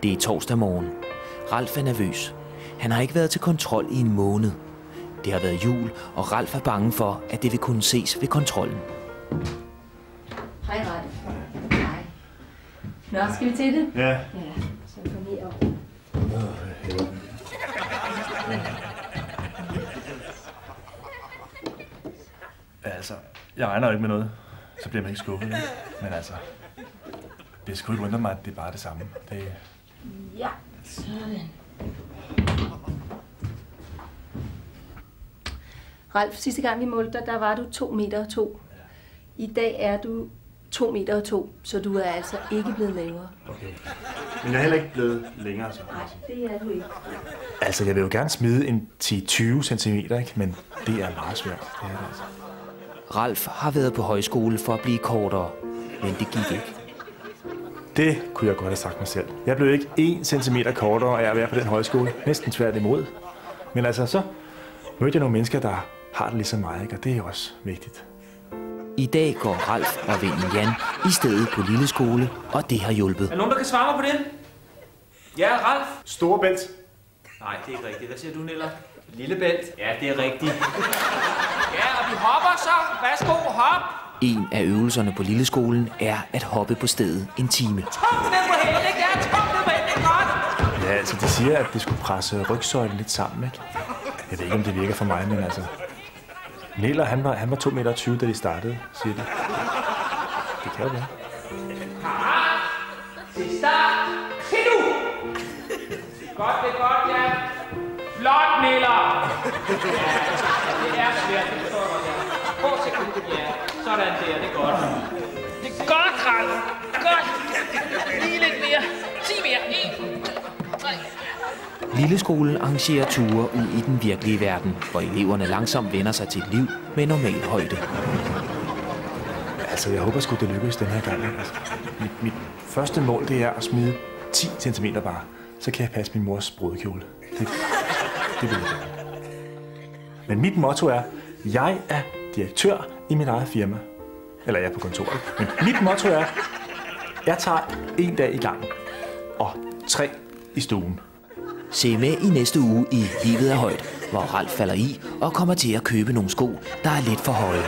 Det er torsdag morgen. Ralf er nervøs. Han har ikke været til kontrol i en måned. Det har været jul, og Ralf er bange for, at det vil kunne ses ved kontrollen. Hej Ralf. Hej. Nå, skal vi til det? Ja. Ja, så kom lige op. Altså, jeg regner jo ikke med noget. Så bliver man ikke skuffet. Ikke? Men altså, det skulle ikke undre mig, at det er bare det samme. Det... Ja, sådan. Ralf, sidste gang vi målte dig, der var du 2,2 meter. I dag er du 2,2 meter, så du er altså ikke blevet lavere. Okay. Men jeg er heller ikke blevet længere, så. Nej, det er du ikke. Altså, jeg vil jo gerne smide en 10-20 centimeter, ikke? Men det er meget svært. Det er det altså. Ralf har været på højskole for at blive kortere, men det gik ikke. Det kunne jeg godt have sagt mig selv. Jeg blev ikke 1 centimeter kortere af at være på den højskole. Næsten svært imod. Men altså, så mødte jeg nogle mennesker, der har det ligesom mig, ikke? Og det er også vigtigt. I dag går Ralf og vennen Jan i stedet på lille skole, og det har hjulpet. Er der nogen, der kan svare mig på det? Ja, Ralf? Storebælt. Nej, det er ikke rigtigt. Hvad siger du, Niller? Lillebælt? Ja, det er rigtigt. Ja, og vi hopper så. Værsgo, hop. En af øvelserne på lilleskolen er at hoppe på stedet en time. Tung ned på hælen, ja, tung ned på hælen, det er godt. Ja, altså, de siger, at det skulle presse rygsøjlen lidt sammen, ikke? Jeg ved ikke, om det virker for mig, men altså... Niller, han var 2,20 meter, da de startede, siger de. Det kan jo være. Til start. Se nu. Godt, det er godt, ja. Flot, Niller. Ja, det er svært, det forstår jeg godt, ja. Prøv at se, ja. Sådan der, det er godt. Det er godt, Ralf. Godt. Lige lidt mere. 10 mere. 1, 2, 3. Lilleskolen arrangerer ture ud i den virkelige verden, hvor eleverne langsomt vender sig til et liv med normal højde. Altså, jeg håber sgu, det lykkes den her gang. Altså, mit første mål, det er at smide 10 cm bare. Så kan jeg passe min mors brudekjole. Det vil jeg gøre. Men mit motto er, jeg er direktør i mit eget firma. Eller jeg er på kontoret. Men mit motto er, jeg tager 1 dag i gangen. Og 3 i stuen. Se med i næste uge i Livet er højt, hvor Ralf falder i og kommer til at købe nogle sko, der er lidt for høje.